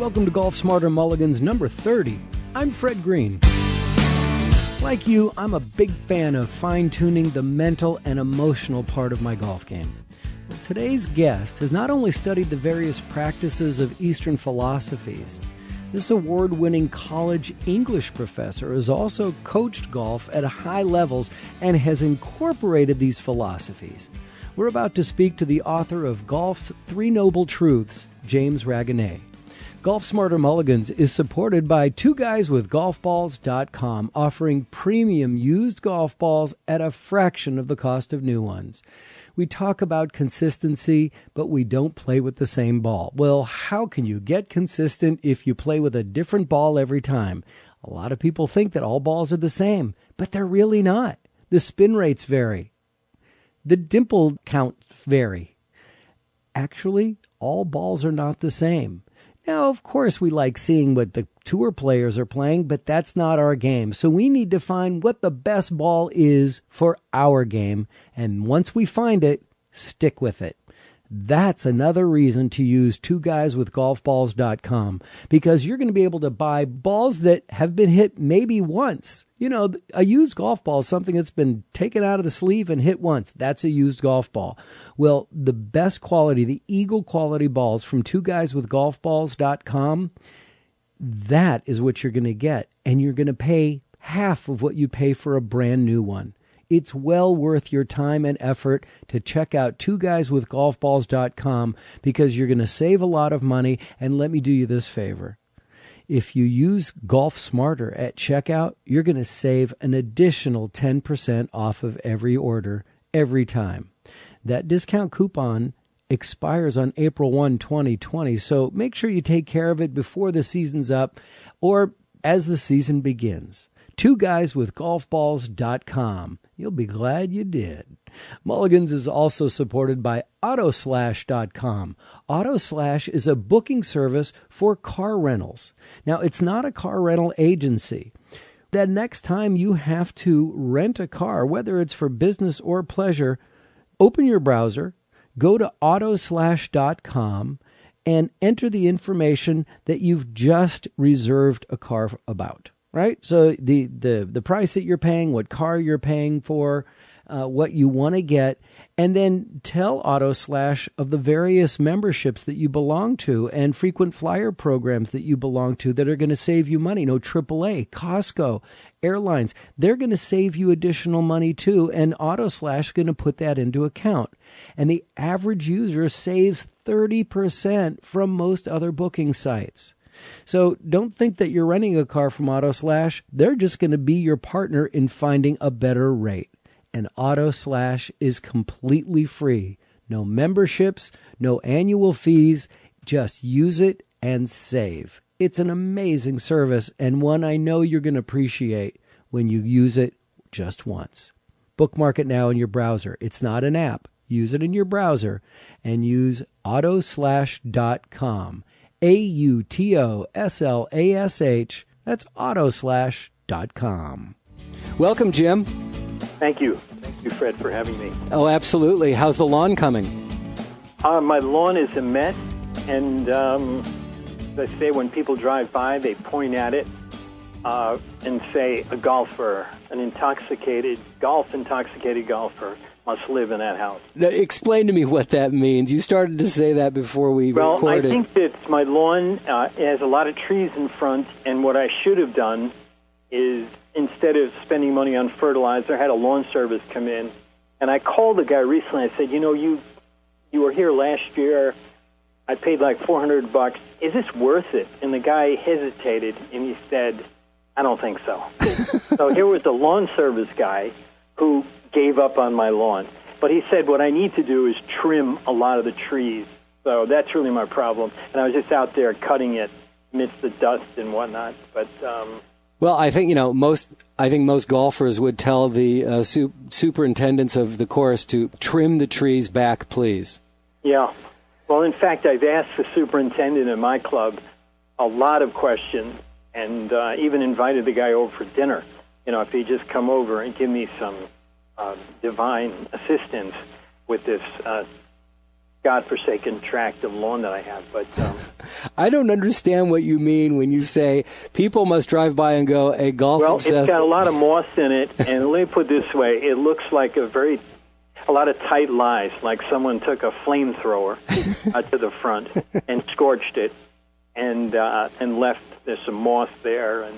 Welcome to Golf Smarter Mulligans number 30. I'm Fred Green. Like you, I'm a big fan of fine-tuning the mental and emotional part of my golf game. Today's guest has not only studied the various practices of Eastern philosophies, this award-winning college English professor has also coached golf at high levels and has incorporated these philosophies. We're about to speak to the author of Golf's Three Nobel Truths, James Ragonnet. Golf Smarter Mulligans is supported by twoguyswithgolfballs.com, offering premium used golf balls at a fraction of the cost of new ones. We talk about consistency, but we don't play with the same ball. Well, how can you get consistent if you play with a different ball every time? A lot of people think that all balls are the same, but they're really not. The spin rates vary. The dimple counts vary. Actually, all balls are not the same. Now, of course, we like seeing what the tour players are playing, but that's not our game. So we need to find what the best ball is for our game. And once we find it, stick with it. That's another reason to use twoguyswithgolfballs.com, because you're going to be able to buy balls that have been hit maybe once. You know, a used golf ball is something that's been taken out of the sleeve and hit once. That's a used golf ball. Well, the best quality, the Eagle quality balls from twoguyswithgolfballs.com, that is what you're going to get. And you're going to pay half of what you pay for a brand new one. It's well worth your time and effort to check out twoguyswithgolfballs.com, because you're going to save a lot of money. And let me do you this favor. If you use Golf Smarter at checkout, you're going to save an additional 10% off of every order every time. That discount coupon expires on April 1, 2020, so make sure you take care of it before the season's up or as the season begins. twoguyswithgolfballs.com. You'll be glad you did. Mulligans is also supported by Autoslash.com. Autoslash is a booking service for car rentals. Now, it's not a car rental agency. The next time you have to rent a car, whether it's for business or pleasure, open your browser, go to Autoslash.com, and enter the information that you've just reserved a car about. Right? So the price that you're paying, what car you're paying for, what you want to get, and then tell Autoslash of the various memberships that you belong to and frequent flyer programs that you belong to that are going to save you money. No, AAA, Costco, airlines, they're going to save you additional money too, and Autoslash is going to put that into account. And the average user saves 30% from most other booking sites. So don't think that you're renting a car from Autoslash. They're just going to be your partner in finding a better rate. And Autoslash is completely free. No memberships, no annual fees. Just use it and save. It's an amazing service, and one I know you're going to appreciate when you use it just once. Bookmark it now in your browser. It's not an app. Use it in your browser and use Autoslash.com. Autoslash. That's Autoslash.com. Welcome, Jim. Thank you. Thank you, Fred, for having me. Oh, absolutely. How's the lawn coming? My lawn is a mess, and as I say, when people drive by, they point at it and say, a golfer, an intoxicated golfer must live in that house. Now, explain to me what that means. You started to say that before we recorded. Well, I think that my lawn has a lot of trees in front, and what I should have done is, instead of spending money on fertilizer, I had a lawn service come in, and I called the guy recently. I said, you were here last year. I paid like $400. Is this worth it? And the guy hesitated, and he said, I don't think so. So here was a lawn service guy who gave up on my lawn. But he said what I need to do is trim a lot of the trees. So that's really my problem. And I was just out there cutting it amidst the dust and whatnot. But well, I think most golfers would tell the superintendents of the course to trim the trees back, please. Yeah. Well, in fact, I've asked the superintendent in my club a lot of questions, and even invited the guy over for dinner. If he'd just come over and give me some divine assistance with this godforsaken tract of lawn that I have. But I don't understand what you mean when you say people must drive by and go, a golf obsessed... Well, it's got a lot of moss in it, and let me put it this way. It looks like a lot of tight lies, like someone took a flamethrower out to the front and scorched it and left there's some moss there, and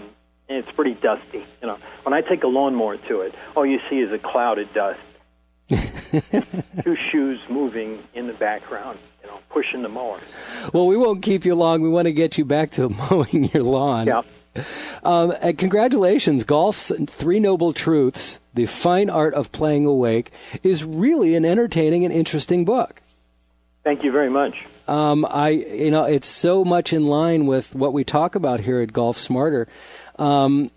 it's pretty dusty. You know, when I take a lawnmower to it, all you see is a cloud of dust. Two shoes moving in the background, you know, pushing the mower. Well, we won't keep you long. We want to get you back to mowing your lawn. Yeah. And congratulations. Golf's Three Noble Truths, The Fine Art of Playing Awake, is really an entertaining and interesting book. Thank you very much. It's so much in line with what we talk about here at Golf Smarter. And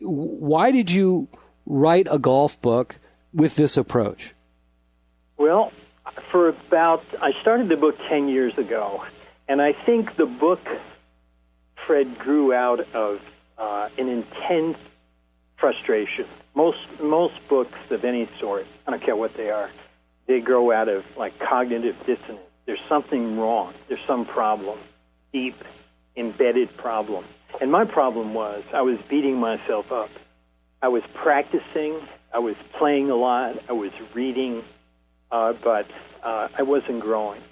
why did you write a golf book with this approach? Well, I started the book 10 years ago, and I think the book, Fred, grew out of an intense frustration. Most books of any sort, I don't care what they are, they grow out of like cognitive dissonance. There's something wrong. There's some problem, deep, embedded problem. And my problem was I was beating myself up. I was practicing. I was playing a lot. I was reading, but I wasn't growing.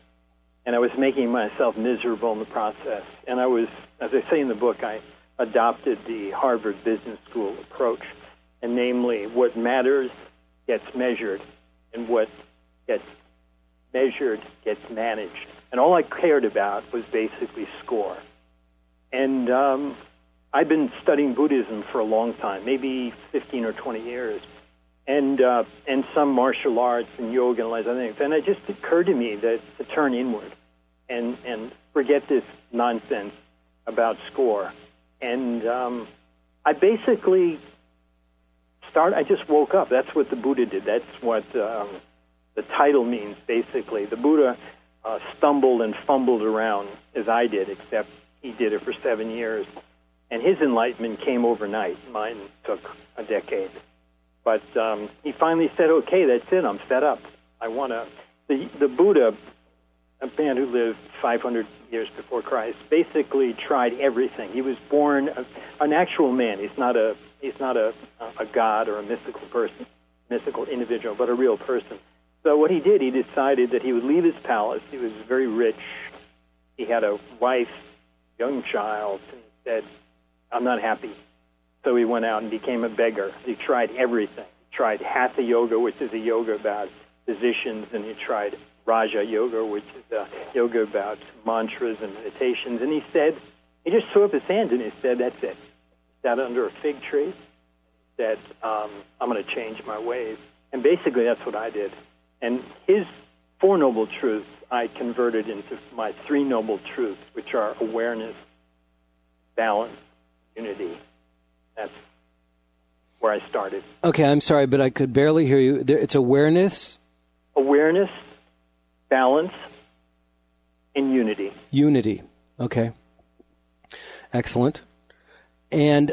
And I was making myself miserable in the process. And I was, as I say in the book, I adopted the Harvard Business School approach. And namely, what matters gets measured, and what gets measured gets managed. And all I cared about was basically score. And I've been studying Buddhism for a long time, maybe 15 or 20 years, and some martial arts and yoga and all those things. And it just occurred to me that to turn inward and forget this nonsense about score. And I basically I just woke up. That's what the Buddha did. That's what the title means, basically. The Buddha stumbled and fumbled around as I did, except he did it for 7 years. And his enlightenment came overnight. Mine took a decade. But he finally said, okay, that's it. I'm fed up. I want to... The Buddha, a man who lived 500 years before Christ, basically tried everything. He was born an actual man. He's not a god or a mystical person, mystical individual, but a real person. So what he did, he decided that he would leave his palace. He was very rich. He had a wife, young child, and he said, I'm not happy. So he went out and became a beggar. He tried everything. He tried Hatha Yoga, which is a yoga about positions, and he tried Raja Yoga, which is a yoga about mantras and meditations. And he just threw up his hands and he said, that's it. He sat under a fig tree. He said, I'm going to change my ways. And basically that's what I did. And his Four Noble Truths I converted into my Three Noble Truths, which are awareness, balance, unity. That's where I started. Okay, I'm sorry, but I could barely hear you. It's awareness? Awareness, balance, and unity. Unity. Okay. Excellent. And,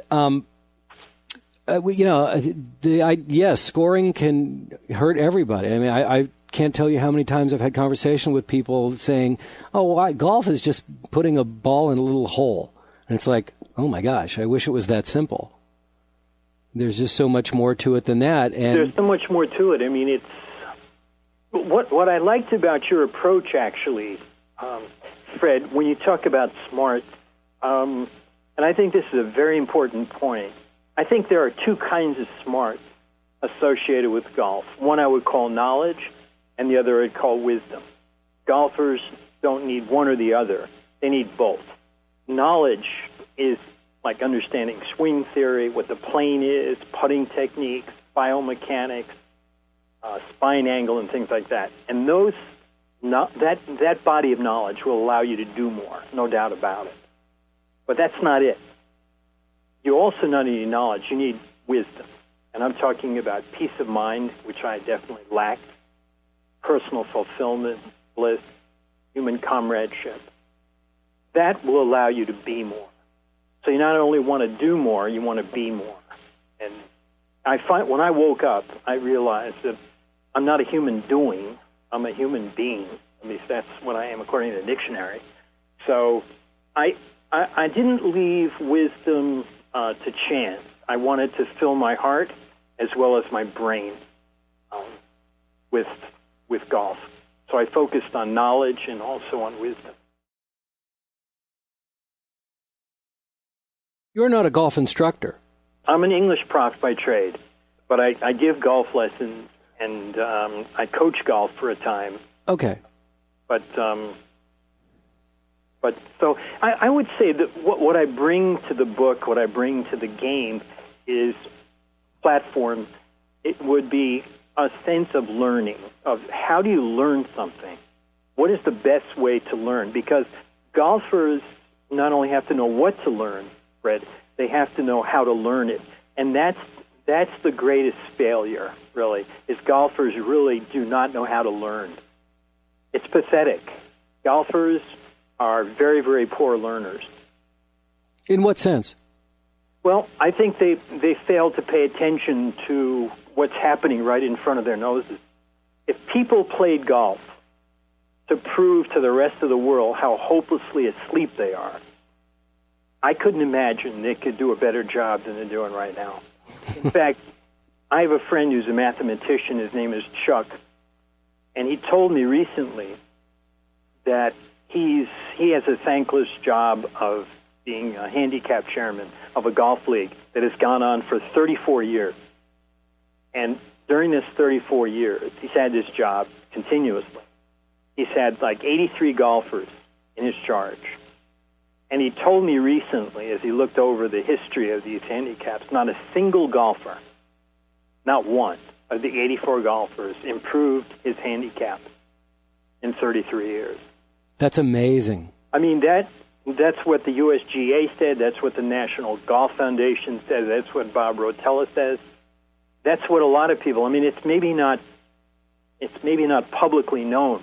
yes, scoring can hurt everybody. I mean, I can't tell you how many times I've had conversation with people saying, golf is just putting a ball in a little hole. And it's like, oh my gosh, I wish it was that simple. There's just so much more to it than that. And there's so much more to it. I mean, it's what I liked about your approach, actually, Fred, when you talk about smart, and I think this is a very important point. I think there are two kinds of smarts associated with golf. One I would call knowledge, and the other I'd call wisdom. Golfers don't need one or the other. They need both. Knowledge is like understanding swing theory, what the plane is, putting techniques, biomechanics, spine angle, and things like that. And that body of knowledge will allow you to do more, no doubt about it. But that's not it. You also not need knowledge, you need wisdom. And I'm talking about peace of mind, which I definitely lacked, personal fulfillment, bliss, human comradeship. That will allow you to be more. So you not only want to do more, you want to be more. And I find when I woke up, I realized that I'm not a human doing, I'm a human being. At least that's what I am according to the dictionary. So I didn't leave wisdom to chance. I wanted to fill my heart as well as my brain with golf. So I focused on knowledge and also on wisdom. You're not a golf instructor. I'm an English prof by trade, but I give golf lessons, and I coach golf for a time. Okay. But so I would say that what I bring to the book, what I bring to the game is platform. It would be a sense of learning, of how do you learn something? What is the best way to learn? Because golfers not only have to know what to learn, Fred, they have to know how to learn it. And that's the greatest failure, really, is golfers really do not know how to learn. It's pathetic. Golfers are very, very poor learners. In what sense? Well, I think they fail to pay attention to what's happening right in front of their noses. If people played golf to prove to the rest of the world how hopelessly asleep they are, I couldn't imagine they could do a better job than they're doing right now. In fact, I have a friend who's a mathematician. His name is Chuck, and he told me recently that he has a thankless job of being a handicap chairman of a golf league that has gone on for 34 years. And during this 34 years, he's had this job continuously. He's had like 83 golfers in his charge. And he told me recently, as he looked over the history of these handicaps, not a single golfer, not one of the 84 golfers improved his handicap in 33 years. That's amazing. I mean, that's what the USGA said. That's what the National Golf Foundation says. That's what Bob Rotella says. That's what a lot of people. I mean, it's maybe not publicly known,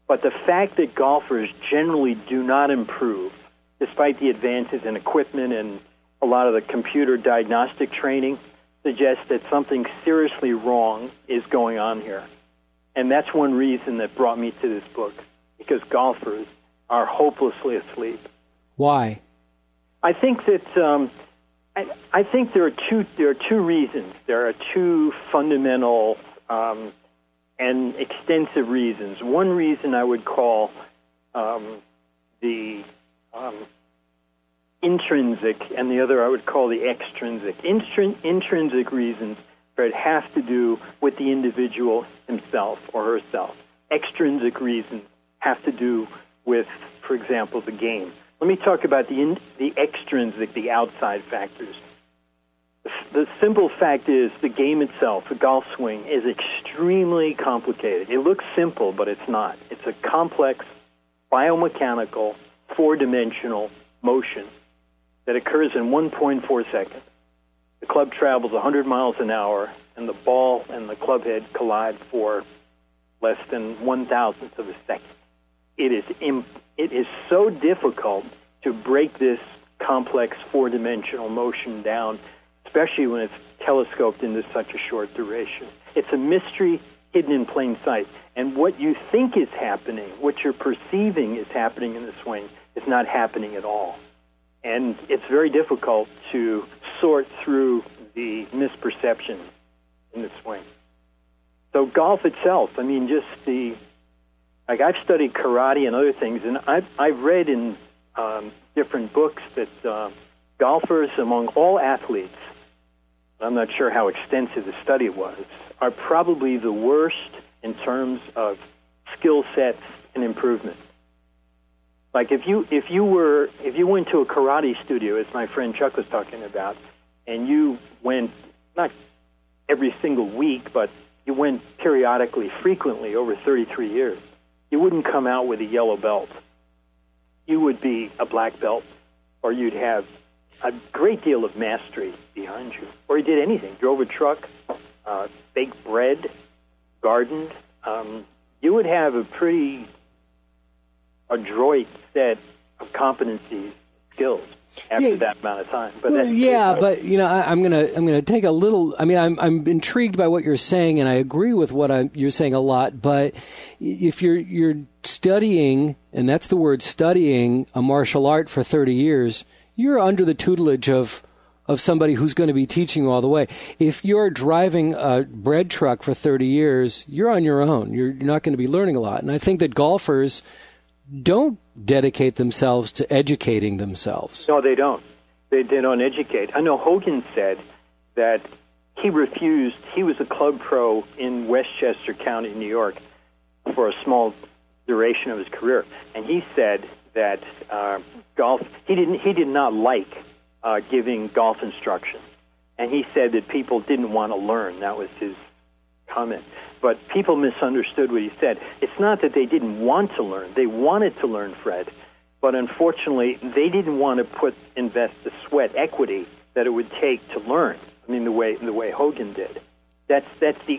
but the fact that golfers generally do not improve, despite the advances in equipment and a lot of the computer diagnostic training, suggests that something seriously wrong is going on here. And that's one reason that brought me to this book, because golfers are hopelessly asleep. Why? I think that I think there are two reasons. There are two fundamental and extensive reasons. One reason I would call the intrinsic, and the other I would call the extrinsic. Intrinsic reasons that have to do with the individual himself or herself. Extrinsic reasons have to do with, for example, the game. Let me talk about the extrinsic, the outside factors. The simple fact is the game itself, the golf swing, is extremely complicated. It looks simple, but it's not. It's a complex, biomechanical, four-dimensional motion that occurs in 1.4 seconds. The club travels 100 miles an hour, and the ball and the club head collide for less than 1,000th of a second. It is so difficult to break this complex four-dimensional motion down, especially when it's telescoped into such a short duration. It's a mystery hidden in plain sight. And what you think is happening, what you're perceiving is happening in the swing, is not happening at all. And it's very difficult to sort through the misperception in the swing. So golf itself, I mean, I've studied karate and other things, and I've read in different books that golfers, among all athletes, I'm not sure how extensive the study was, are probably the worst in terms of skill sets and improvement. Like if you went to a karate studio, as my friend Chuck was talking about, and you went not every single week, but you went periodically, frequently over 33 years, you wouldn't come out with a yellow belt. You would be a black belt, or you'd have a great deal of mastery behind you. Or you did anything, drove a truck, baked bread, gardened. You would have a pretty adroit set of competencies, skills after that amount of time. But but I'm gonna take a little. I mean, I'm intrigued by what you're saying, and I agree with what you're saying a lot. But if you're studying, and that's the word, studying a martial art for 30 years, you're under the tutelage of somebody who's going to be teaching you all the way. If you're driving a bread truck for 30 years, you're on your own. You're not going to be learning a lot. And I think that golfers don't dedicate themselves to educating themselves. No, they don't. They don't educate. I know Hogan said that he refused. He was a club pro in Westchester County, New York, for a small duration of his career, and he said that golf. He did not like giving golf instruction, and he said that people didn't want to learn. That was his comment. But people misunderstood what he said. It's not that they didn't want to learn. They wanted to learn, Fred, but unfortunately, they didn't want to invest the sweat equity that it would take to learn. I mean, the way Hogan did. That's the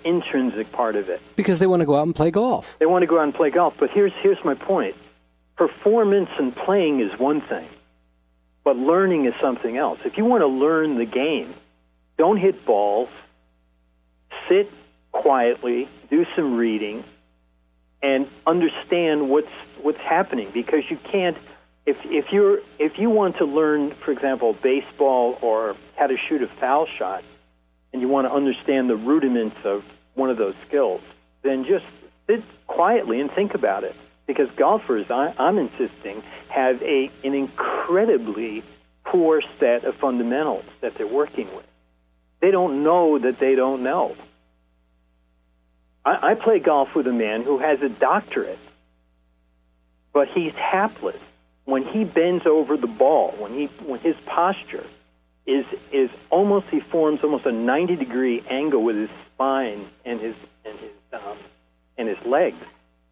intrinsic part of it. Because they want to go out and play golf. They want to go out and play golf. But here's my point. Performance and playing is one thing, but learning is something else. If you want to learn the game, don't hit balls, sit quietly, do some reading, and understand what's happening. Because you can't, if you want to learn, for example, baseball or how to shoot a foul shot, and you want to understand the rudiments of one of those skills, then just sit quietly and think about it. Because golfers, I'm insisting, have an incredibly poor set of fundamentals that they're working with. They don't know that they don't know. I play golf with a man who has a doctorate, but he's hapless. When he bends over the ball, when his posture is almost, he forms almost a 90-degree angle with his spine and his legs.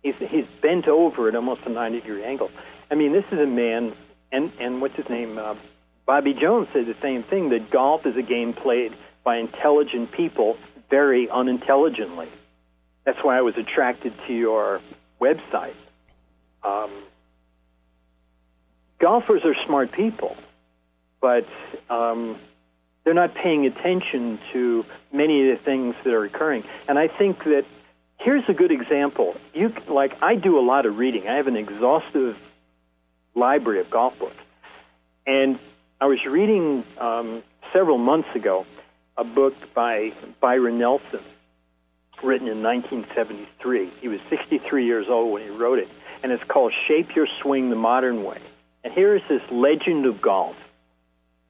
He's bent over at almost a 90-degree angle. I mean, this is a man, and what's his name? Bobby Jones said the same thing, that golf is a game played by intelligent people very unintelligently. That's why I was attracted to your website. Golfers are smart people, but they're not paying attention to many of the things that are occurring. And I think that here's a good example. I do a lot of reading. I have an exhaustive library of golf books. And I was reading several months ago a book by Byron Nelson, written in 1973. He was 63 years old when he wrote it, and it's called Shape Your Swing the Modern Way. And here is this legend of golf.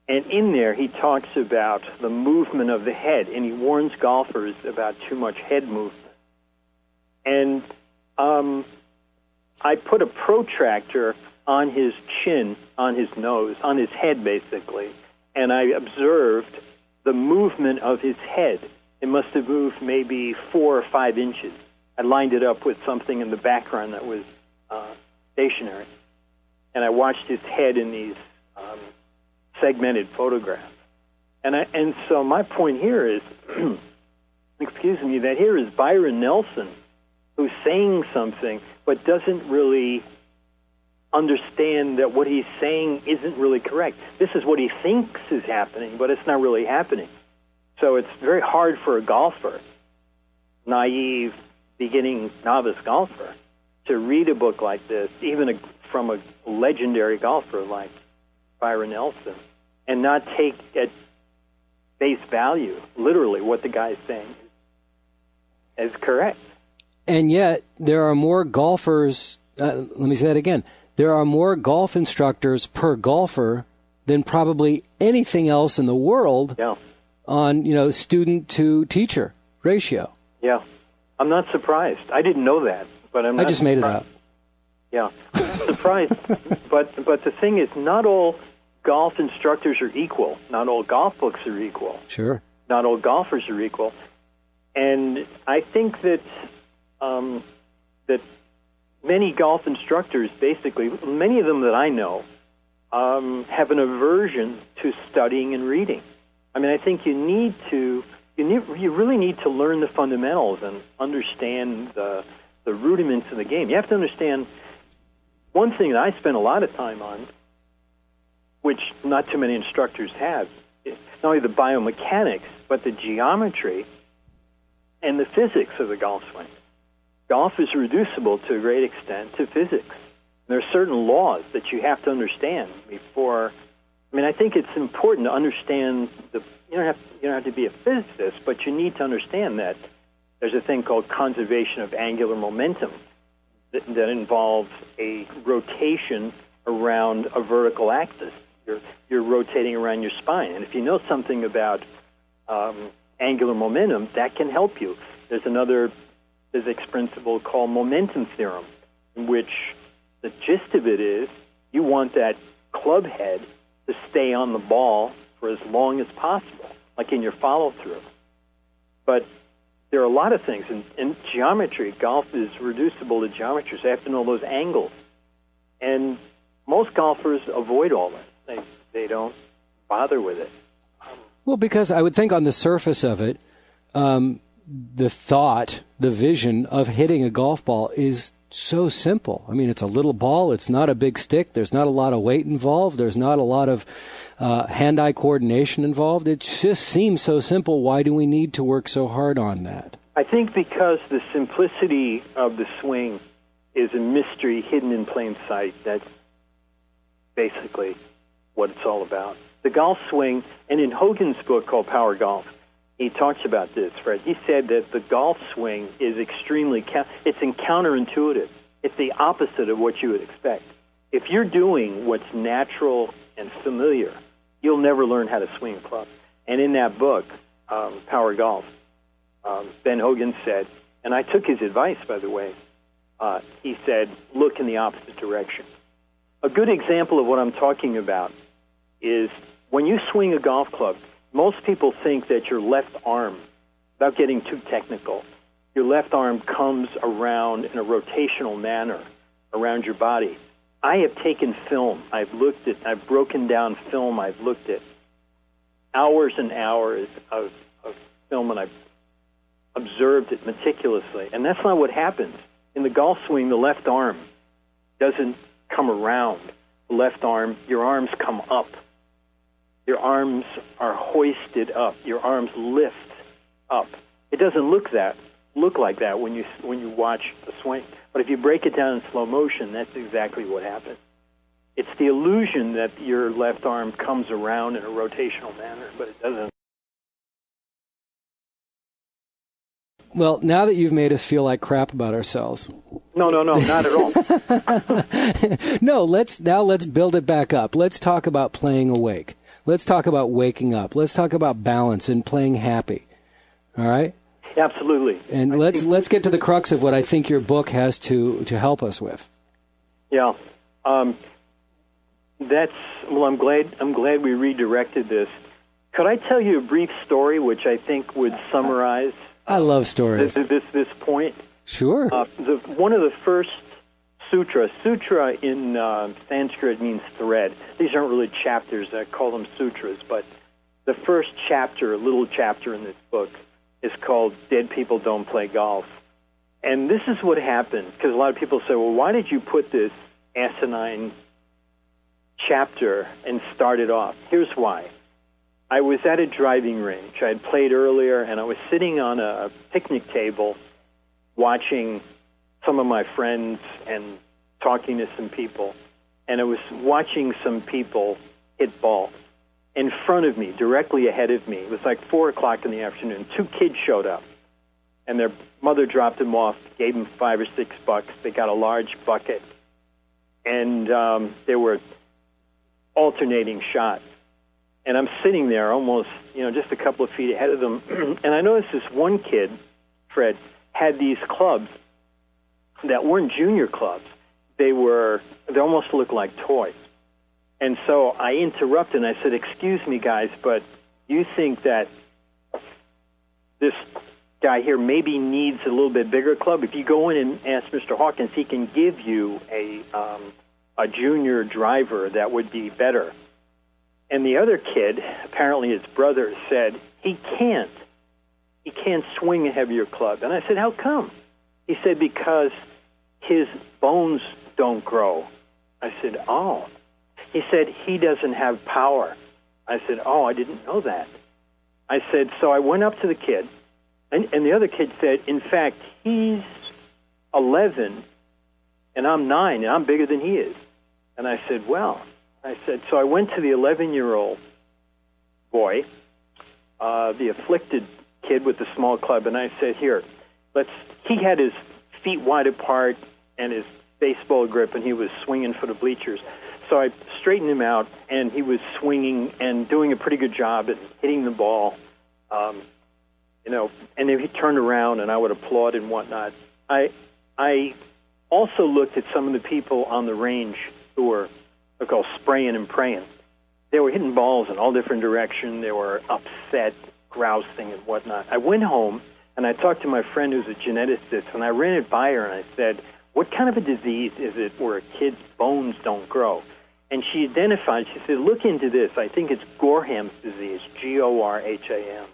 And in there, he talks about the movement of the head, and he warns golfers about too much head movement. And I put a protractor on his chin, on his nose, on his head, basically, and I observed the movement of his head. It must have moved maybe 4 or 5 inches. I lined it up with something in the background that was stationary. And I watched his head in these segmented photographs. And so my point here is, excuse me, that here is Byron Nelson, who's saying something but doesn't really understand that what he's saying isn't really correct. This is what he thinks is happening, but it's not really happening. So it's very hard for a golfer, naive, beginning novice golfer, to read a book like this, even from a legendary golfer like Byron Nelson, and not take at face value, literally, what the guy's saying is correct. And yet, there are more golfers, let me say that again, there are more golf instructors per golfer than probably anything else in the world. Yeah. On, student to teacher ratio. Yeah. I'm not surprised. I didn't know that, but I'm not I just made it up. Yeah. I'm surprised. But the thing is, not all golf instructors are equal. Not all golf books are equal. Sure. Not all golfers are equal. And I think that that many golf instructors, basically, many of them that I know, have an aversion to studying and reading. I mean, I think you really need to learn the fundamentals and understand the rudiments of the game. You have to understand one thing that I spend a lot of time on which not too many instructors have. It's not only the biomechanics, but the geometry and the physics of the golf swing. Golf is reducible to a great extent to physics. There are certain laws that you have to understand before. I mean, I think it's important to understand you don't have to be a physicist, but you need to understand that there's a thing called conservation of angular momentum that involves a rotation around a vertical axis. You're rotating around your spine, and if you know something about angular momentum, that can help you. There's another physics principle called momentum theorem, in which the gist of it is you want that club head to stay on the ball for as long as possible, like in your follow-through. But there are a lot of things. In geometry, golf is reducible to geometry, so you have to know those angles. And most golfers avoid all that. They don't bother with it. Well, because I would think on the surface of it, the thought, the vision of hitting a golf ball is so simple. I mean, it's a little ball. It's not a big stick. There's not a lot of weight involved. There's not a lot of hand-eye coordination involved. It just seems so simple. Why do we need to work so hard on that? I think because the simplicity of the swing is a mystery hidden in plain sight. That's basically what it's all about. The golf swing, and in Hogan's book called Power Golf, he talks about this, Fred. He said that the golf swing is it's counterintuitive. It's the opposite of what you would expect. If you're doing what's natural and familiar, you'll never learn how to swing a club. And in that book, Power Golf, Ben Hogan said, and I took his advice, by the way, he said, look in the opposite direction. A good example of what I'm talking about is when you swing a golf club, most people think that your left arm, without getting too technical, your left arm comes around in a rotational manner around your body. I have taken film. I've looked at, I've broken down film. I've looked at hours and hours of film, and I've observed it meticulously. And that's not what happens. In the golf swing, the left arm doesn't come around. The left arm, your arms come up. Your arms are hoisted up. Your arms lift up. It doesn't look like that when you watch the swing. But if you break it down in slow motion, that's exactly what happens. It's the illusion that your left arm comes around in a rotational manner, but it doesn't. Well, now that you've made us feel like crap about ourselves. No, not at all. No, let's build it back up. Let's talk about playing awake. Let's talk about waking up. Let's talk about balance and playing happy. All right? Absolutely. And let's get to the crux of what I think your book has to help us with. Yeah. I'm glad we redirected this. Could I tell you a brief story which I think would summarize I love stories. This point? Sure. One of the first sutra in Sanskrit means thread. These aren't really chapters. I call them sutras. But the first chapter, a little chapter in this book, is called Dead People Don't Play Golf. And this is what happened, because a lot of people say, well, why did you put this asinine chapter and start it off? Here's why. I was at a driving range. I had played earlier, and I was sitting on a picnic table watching some of my friends and talking to some people. And I was watching some people hit balls. In front of me, directly ahead of me, it was like 4 o'clock in the afternoon, 2 kids showed up. And their mother dropped them off, gave them $5 or $6. They got a large bucket. And they were alternating shots. And I'm sitting there almost, just a couple of feet ahead of them. And I noticed this one kid, Fred, had these clubs that weren't junior clubs. They almost looked like toys. And so I interrupted and I said, excuse me, guys, but you think that this guy here maybe needs a little bit bigger club? If you go in and ask Mr. Hawkins, he can give you a junior driver that would be better. And the other kid, apparently his brother, said, he can't swing a heavier club. And I said, how come? He said, because his bones don't grow. I said, oh. He said, he doesn't have power. I said, oh, I didn't know that. I said, so I went up to the kid, and the other kid said, in fact, he's 11, and I'm 9, and I'm bigger than he is. And I said, well, so I went to the 11-year-old boy, the afflicted kid with the small club, and I said, here, he had his feet wide apart and his baseball grip, and he was swinging for the bleachers. So I straightened him out, and he was swinging and doing a pretty good job at hitting the ball, and then he turned around, and I would applaud and whatnot. I also looked at some of the people on the range who were called spraying and praying. They were hitting balls in all different directions. They were upset, grousing, and whatnot. I went home, and I talked to my friend who's a geneticist, and I ran it by her, and I said, what kind of a disease is it where a kid's bones don't grow? And she identified, she said, look into this. I think it's Gorham's disease, Gorham.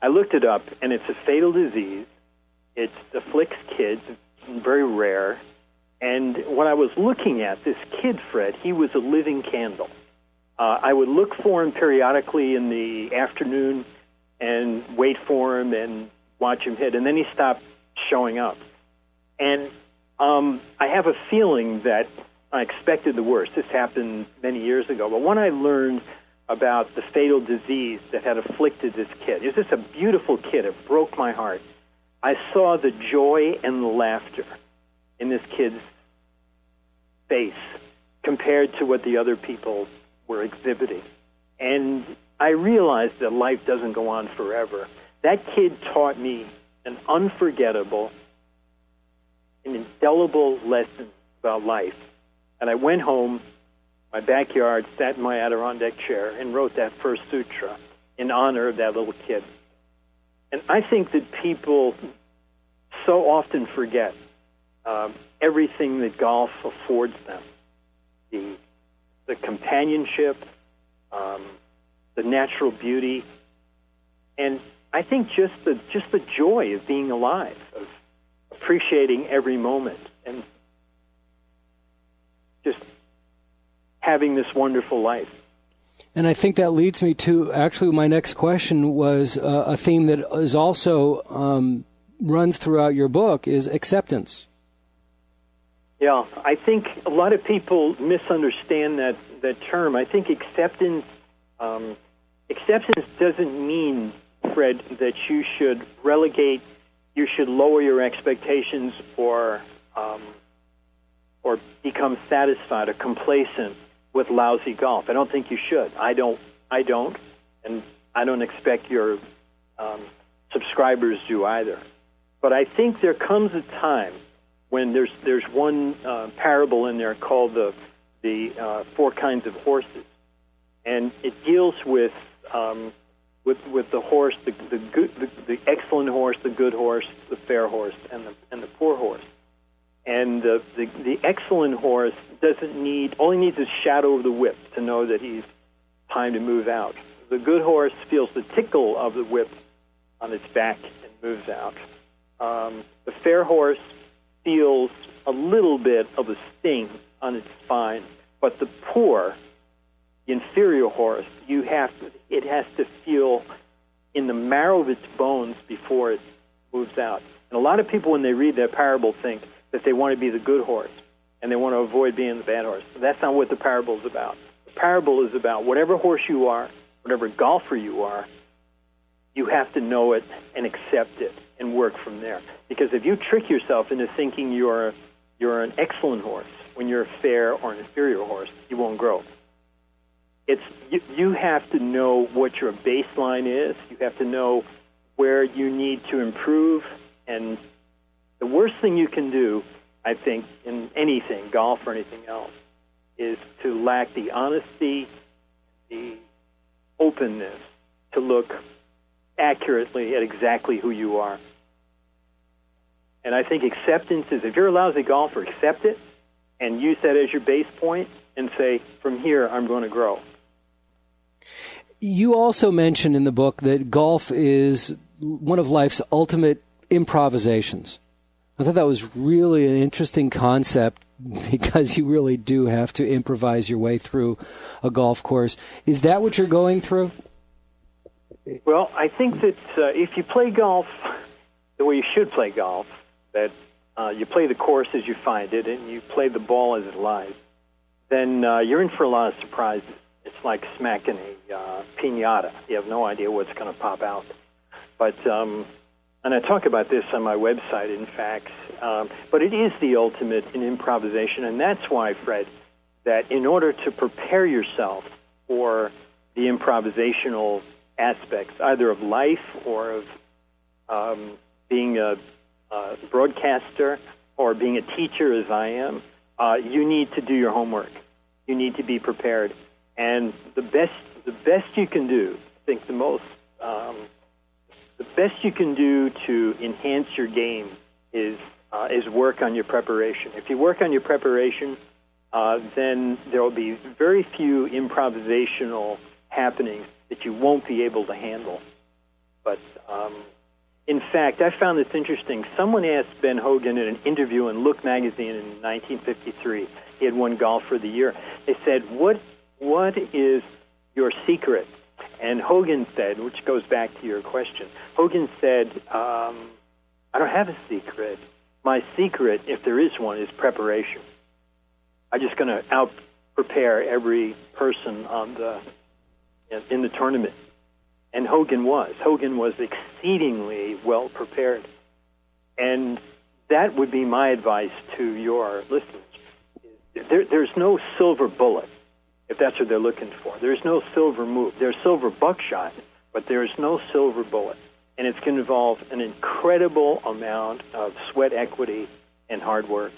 I looked it up, and it's a fatal disease. It afflicts kids. It's very rare. And when I was looking at this kid, Fred, he was a living candle. I would look for him periodically in the afternoon and wait for him and watch him hit, and then he stopped showing up. And I have a feeling that I expected the worst. This happened many years ago. But when I learned about the fatal disease that had afflicted this kid, it was just a beautiful kid. It broke my heart. I saw the joy and the laughter in this kid's face compared to what the other people were exhibiting. And I realized that life doesn't go on forever. That kid taught me an unforgettable, an indelible lesson about life. And I went home, my backyard, sat in my Adirondack chair, and wrote that first sutra in honor of that little kid. And I think that people so often forget everything that golf affords them, the companionship, the natural beauty, and I think just the joy of being alive, of appreciating every moment, and just having this wonderful life. And I think that leads me to actually my next question was a theme that is also runs throughout your book is acceptance. Yeah, I think a lot of people misunderstand that term. I think acceptance doesn't mean, Fred, that you should lower your expectations or become satisfied or complacent with lousy golf. I don't think you should. I don't, and I don't expect your subscribers do either. But I think there comes a time when there's one parable in there called the four kinds of horses, and it deals with the horse, the excellent horse, the good horse, the fair horse, and the poor horse. And the excellent horse only needs a shadow of the whip to know that he's time to move out. The good horse feels the tickle of the whip on its back and moves out. The fair horse feels a little bit of a sting on its spine, but the poor, the inferior horse, it has to feel in the marrow of its bones before it moves out. And a lot of people, when they read that parable, think that they want to be the good horse and they want to avoid being the bad horse. But that's not what the parable is about. The parable is about whatever horse you are, whatever golfer you are, you have to know it and accept it and work from there. Because if you trick yourself into thinking you're an excellent horse when you're a fair or an inferior horse, you won't grow. You have to know what your baseline is. You have to know where you need to improve. And the worst thing you can do, I think, in anything, golf or anything else, is to lack the honesty, the openness to look accurately at exactly who you are. And I think acceptance is, if you're a lousy golfer, accept it and use that as your base point and say, from here, I'm going to grow. You also mention in the book that golf is one of life's ultimate improvisations. I thought that was really an interesting concept because you really do have to improvise your way through a golf course. Is that what you're going through? Well, I think that if you play golf the way you should play golf, that you play the course as you find it and you play the ball as it lies, then you're in for a lot of surprises. It's like smacking a piñata. You have no idea what's going to pop out. But and I talk about this on my website, in fact, but it is the ultimate in improvisation, and that's why, Fred, that in order to prepare yourself for the improvisational aspects, either of life or of being a broadcaster or being a teacher, as I am, you need to do your homework. You need to be prepared, and the best you can do, I think the best you can do to enhance your game is work on your preparation. If you work on your preparation, then there will be very few improvisational happenings that you won't be able to handle. But in fact, I found this interesting. Someone asked Ben Hogan in an interview in Look magazine in 1953. He had won Golfer of the Year. They said, "What is your secret?" And Hogan said, which goes back to your question, Hogan said, "I don't have a secret. My secret, if there is one, is preparation. I'm just going to out-prepare every person in the tournament." And Hogan was. Hogan was exceedingly well-prepared. And that would be my advice to your listeners. There's no silver bullet, if that's what they're looking for. There's no silver move. There's silver buckshot, but there's no silver bullet. And it's going to involve an incredible amount of sweat equity and hard work.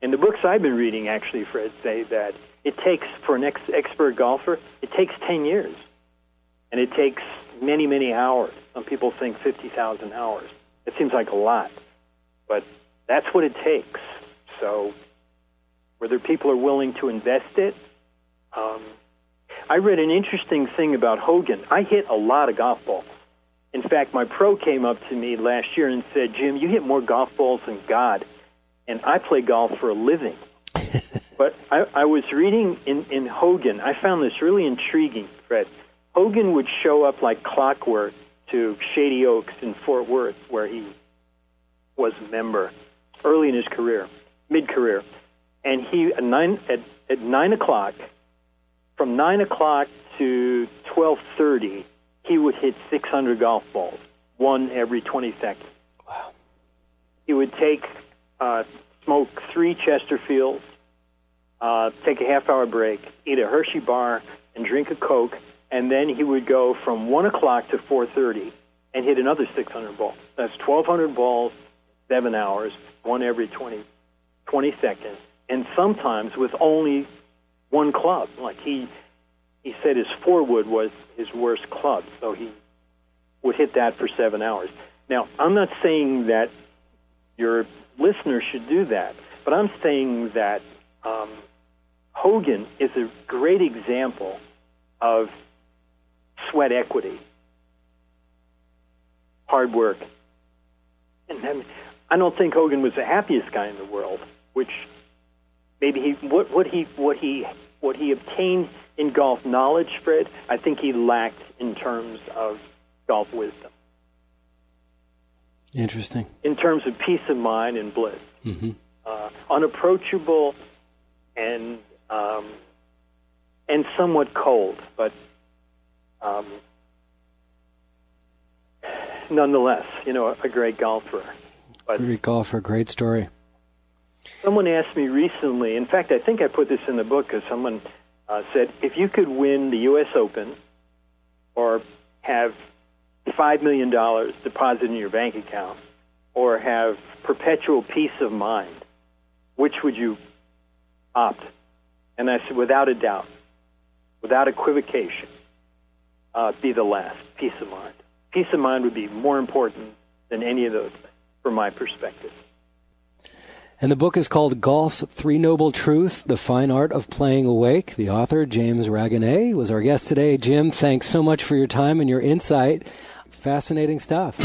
And the books I've been reading, actually, Fred, say that it takes, for an expert golfer, it takes 10 years. And it takes many, many hours. Some people think 50,000 hours. It seems like a lot. But that's what it takes. So whether people are willing to invest it, I read an interesting thing about Hogan. I hit a lot of golf balls. In fact, my pro came up to me last year and said, "Jim, you hit more golf balls than God, and I play golf for a living." But I was reading in Hogan. I found this really intriguing, Fred. Hogan would show up like clockwork to Shady Oaks in Fort Worth, where he was a member early in his career, mid-career. And he, at 9 o'clock, from 9 o'clock to 12:30, he would hit 600 golf balls, one every 20 seconds. Wow. He would smoke 3 Chesterfields, take a half-hour break, eat a Hershey bar, and drink a Coke, and then he would go from 1 o'clock to 4:30 and hit another 600 balls. That's 1,200 balls, 7 hours, one every 20 seconds, and sometimes with only one club. Like he said his 4-wood was his worst club, so he would hit that for 7 hours. Now, I'm not saying that your listeners should do that, but I'm saying that Hogan is a great example of sweat equity, hard work. And I don't think Hogan was the happiest guy in the world, which maybe what he obtained in golf knowledge, Fred, I think he lacked in terms of golf wisdom. Interesting. In terms of peace of mind and bliss. Mm-hmm. Unapproachable and somewhat cold, but nonetheless, a great golfer. Great golfer, great story. Someone asked me recently, in fact, I think I put this in the book, because someone said, if you could win the U.S. Open or have $5 million deposited in your bank account or have perpetual peace of mind, which would you opt? And I said, without a doubt, without equivocation, be the last, peace of mind. Peace of mind would be more important than any of those things, from my perspective. And the book is called Golf's Three Noble Truths, The Fine Art of Playing Awake. The author, James Ragonnet, was our guest today. Jim, thanks so much for your time and your insight. Fascinating stuff.